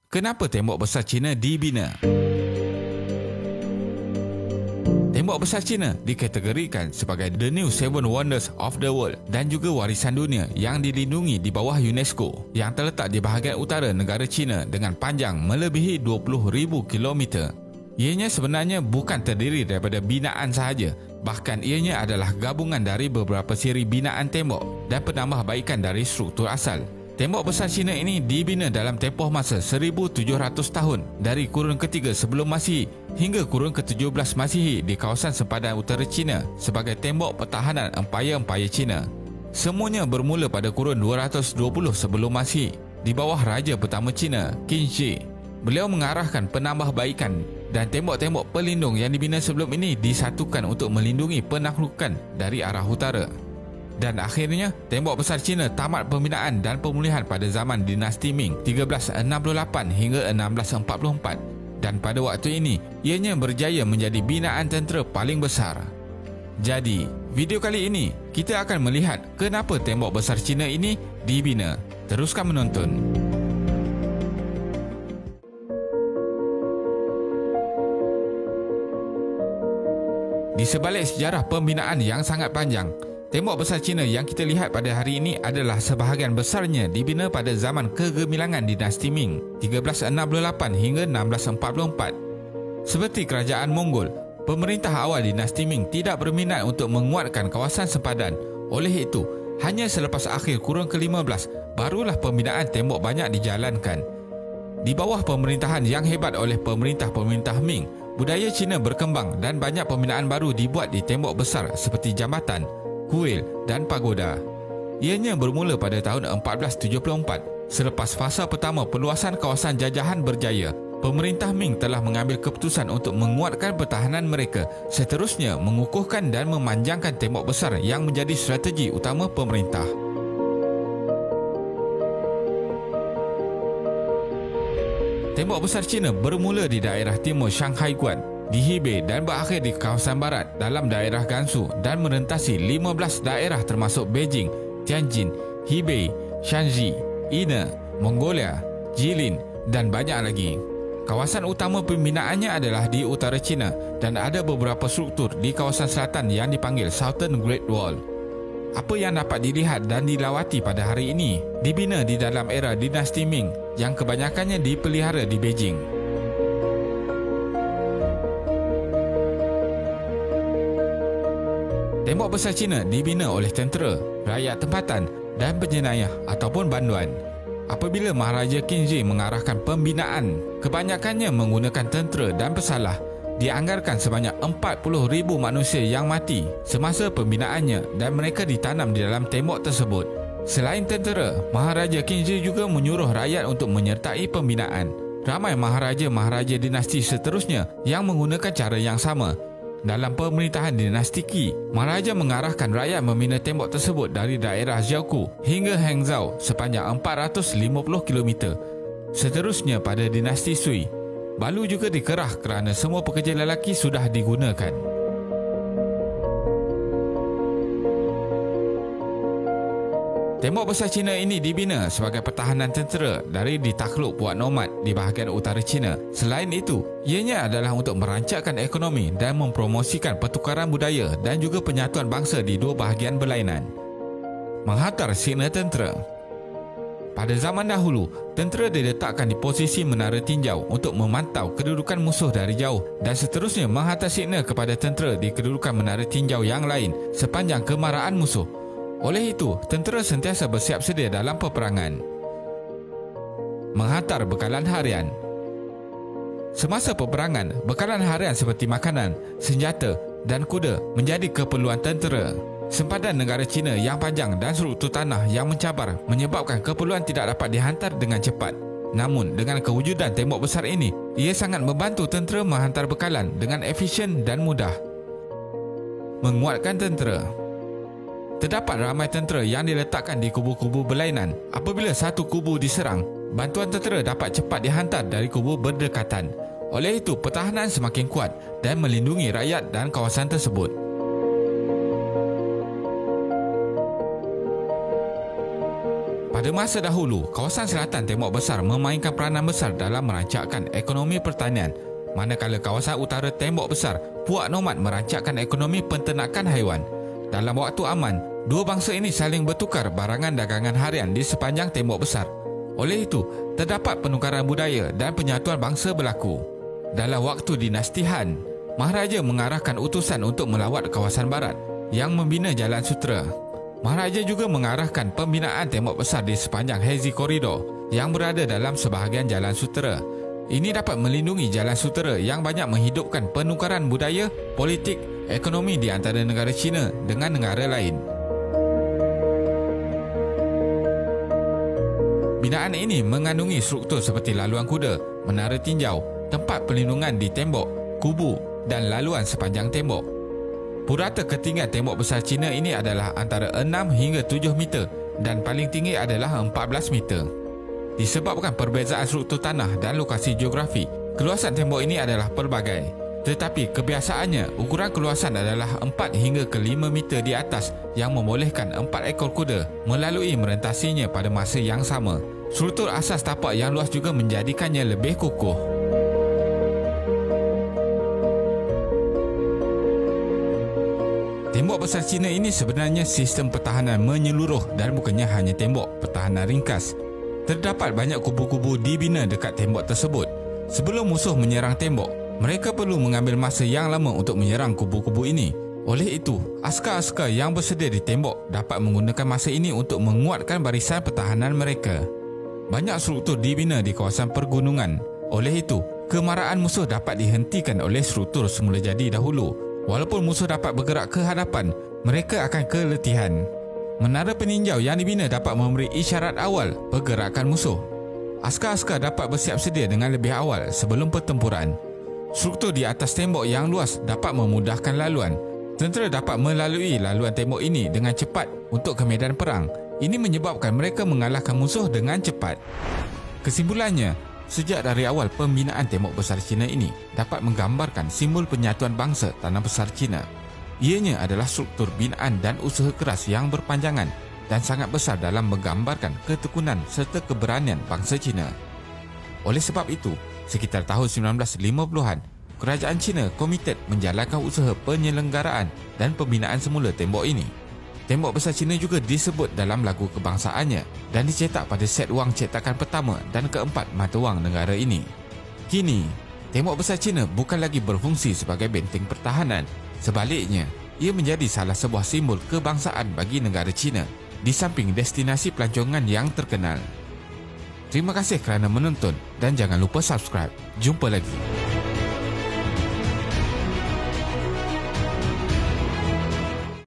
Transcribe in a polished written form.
Kenapa tembok besar China dibina? Tembok besar China dikategorikan sebagai The New Seven Wonders of the World dan juga warisan dunia yang dilindungi di bawah UNESCO yang terletak di bahagian utara negara China dengan panjang melebihi 20,000 kilometer. Ianya sebenarnya bukan terdiri daripada binaan sahaja, bahkan ianya adalah gabungan dari beberapa siri binaan tembok dan penambahbaikan dari struktur asal. Tembok besar China ini dibina dalam tempoh masa 1,700 tahun dari kurun ketiga sebelum Masihi hingga kurun ke-17 Masihi di kawasan sempadan utara China sebagai tembok pertahanan empayar-empayar China. Semuanya bermula pada kurun 220 sebelum Masihi di bawah Raja pertama China, Qin Shi. Beliau mengarahkan penambahbaikan dan tembok-tembok pelindung yang dibina sebelum ini disatukan untuk melindungi penaklukan dari arah utara. Dan akhirnya, tembok besar China tamat pembinaan dan pemulihan pada zaman dinasti Ming 1368 hingga 1644. Dan pada waktu ini, ianya berjaya menjadi binaan tentera paling besar. Jadi, video kali ini, kita akan melihat kenapa tembok besar China ini dibina. Teruskan menonton. Di sebalik sejarah pembinaan yang sangat panjang, tembok besar China yang kita lihat pada hari ini adalah sebahagian besarnya dibina pada zaman kegemilangan dinasti Ming 1368 hingga 1644. Seperti kerajaan Mongol, pemerintah awal dinasti Ming tidak berminat untuk menguatkan kawasan sempadan. Oleh itu, hanya selepas akhir kurun ke-15 barulah pembinaan tembok banyak dijalankan. Di bawah pemerintahan yang hebat oleh pemerintah-pemerintah Ming, budaya China berkembang dan banyak pembinaan baru dibuat di tembok besar seperti jambatan, kuil dan pagoda. Ianya bermula pada tahun 1474. Selepas fasa pertama perluasan kawasan jajahan berjaya, pemerintah Ming telah mengambil keputusan untuk menguatkan pertahanan mereka, seterusnya mengukuhkan dan memanjangkan tembok besar yang menjadi strategi utama pemerintah. Tembok besar China bermula di daerah timur Shanghai Guan, di Hebei dan berakhir di kawasan barat dalam daerah Gansu dan merentasi 15 daerah termasuk Beijing, Tianjin, Hebei, Shanxi, Ina, Mongolia, Jilin dan banyak lagi. Kawasan utama pembinaannya adalah di utara China dan ada beberapa struktur di kawasan selatan yang dipanggil Southern Great Wall. Apa yang dapat dilihat dan dilawati pada hari ini dibina di dalam era dinasti Ming yang kebanyakannya dipelihara di Beijing. Tembok besar China dibina oleh tentera, rakyat tempatan dan penjenayah ataupun banduan. Apabila Maharaja Qin Shi mengarahkan pembinaan, kebanyakannya menggunakan tentera dan pesalah. Dianggarkan sebanyak 40,000 manusia yang mati semasa pembinaannya dan mereka ditanam di dalam tembok tersebut. Selain tentera, Maharaja Qin Shi juga menyuruh rakyat untuk menyertai pembinaan. Ramai maharaja-maharaja dinasti seterusnya yang menggunakan cara yang sama. Dalam pemerintahan dinasti Qi, Maharaja mengarahkan rakyat membina tembok tersebut dari daerah Jiaoku hingga Hangzhou sepanjang 450 km. Seterusnya pada dinasti Sui, balu juga dikerah kerana semua pekerja lelaki sudah digunakan. Tembok besar China ini dibina sebagai pertahanan tentera dari ditakluk puak nomad di bahagian utara China. Selain itu, ianya adalah untuk merancangkan ekonomi dan mempromosikan pertukaran budaya dan juga penyatuan bangsa di dua bahagian berlainan. Menghantar signal tentera. Pada zaman dahulu, tentera diletakkan di posisi menara tinjau untuk memantau kedudukan musuh dari jauh dan seterusnya menghantar signal kepada tentera di kedudukan menara tinjau yang lain sepanjang kemarahan musuh. Oleh itu, tentera sentiasa bersiap sedia dalam peperangan. Menghantar bekalan harian. Semasa peperangan, bekalan harian seperti makanan, senjata dan kuda menjadi keperluan tentera. Sempadan negara China yang panjang dan struktur tanah yang mencabar menyebabkan keperluan tidak dapat dihantar dengan cepat. Namun, dengan kewujudan tembok besar ini, ia sangat membantu tentera menghantar bekalan dengan efisien dan mudah. Menguatkan tentera. Terdapat ramai tentera yang diletakkan di kubu-kubu berlainan. Apabila satu kubu diserang, bantuan tentera dapat cepat dihantar dari kubu berdekatan. Oleh itu, pertahanan semakin kuat dan melindungi rakyat dan kawasan tersebut. Pada masa dahulu, kawasan selatan Tembok Besar memainkan peranan besar dalam merancangkan ekonomi pertanian, manakala kawasan utara Tembok Besar puak nomad merancangkan ekonomi penternakan haiwan. Dalam waktu aman, dua bangsa ini saling bertukar barangan dagangan harian di sepanjang Tembok Besar. Oleh itu, terdapat penukaran budaya dan penyatuan bangsa berlaku. Dalam waktu dinasti Han, Maharaja mengarahkan utusan untuk melawat kawasan barat yang membina Jalan Sutera. Maharaja juga mengarahkan pembinaan Tembok Besar di sepanjang Hazy Corridor yang berada dalam sebahagian Jalan Sutera. Ini dapat melindungi Jalan Sutera yang banyak menghidupkan penukaran budaya, politik, ekonomi di antara negara China dengan negara lain. Binaan ini mengandungi struktur seperti laluan kuda, menara tinjau, tempat perlindungan di tembok, kubu dan laluan sepanjang tembok. Purata ketinggian Tembok Besar China ini adalah antara 6 hingga 7 meter dan paling tinggi adalah 14 meter. Disebabkan perbezaan struktur tanah dan lokasi geografi, keluasan tembok ini adalah pelbagai. Tetapi kebiasaannya, ukuran keluasan adalah 4 hingga ke 5 meter di atas yang membolehkan 4 ekor kuda melalui merentasinya pada masa yang sama. Struktur asas tapak yang luas juga menjadikannya lebih kukuh. Tembok Besar China ini sebenarnya sistem pertahanan menyeluruh dan bukannya hanya tembok pertahanan ringkas. Terdapat banyak kubu-kubu dibina dekat tembok tersebut. Sebelum musuh menyerang tembok, mereka perlu mengambil masa yang lama untuk menyerang kubu-kubu ini. Oleh itu, askar-askar yang bersedia di tembok dapat menggunakan masa ini untuk menguatkan barisan pertahanan mereka. Banyak struktur dibina di kawasan pergunungan. Oleh itu, kemarahan musuh dapat dihentikan oleh struktur semula jadi dahulu. Walaupun musuh dapat bergerak ke hadapan, mereka akan keletihan. Menara peninjau yang dibina dapat memberi isyarat awal pergerakan musuh. Askar-askar dapat bersiap sedia dengan lebih awal sebelum pertempuran. Struktur di atas tembok yang luas dapat memudahkan laluan. Tentera dapat melalui laluan tembok ini dengan cepat untuk ke medan perang. Ini menyebabkan mereka mengalahkan musuh dengan cepat. Kesimpulannya, sejak dari awal pembinaan Tembok Besar China ini dapat menggambarkan simbol penyatuan bangsa tanah besar China. Ianya adalah struktur binaan dan usaha keras yang berpanjangan dan sangat besar dalam menggambarkan ketekunan serta keberanian bangsa China. Oleh sebab itu, sekitar tahun 1950-an, kerajaan China komited menjalankan usaha penyelenggaraan dan pembinaan semula tembok ini. Tembok Besar China juga disebut dalam lagu kebangsaannya dan dicetak pada set wang cetakan pertama dan keempat mata wang negara ini. Kini, Tembok Besar China bukan lagi berfungsi sebagai benteng pertahanan. Sebaliknya, ia menjadi salah sebuah simbol kebangsaan bagi negara China di samping destinasi pelancongan yang terkenal. Terima kasih kerana menonton dan jangan lupa subscribe. Jumpa lagi.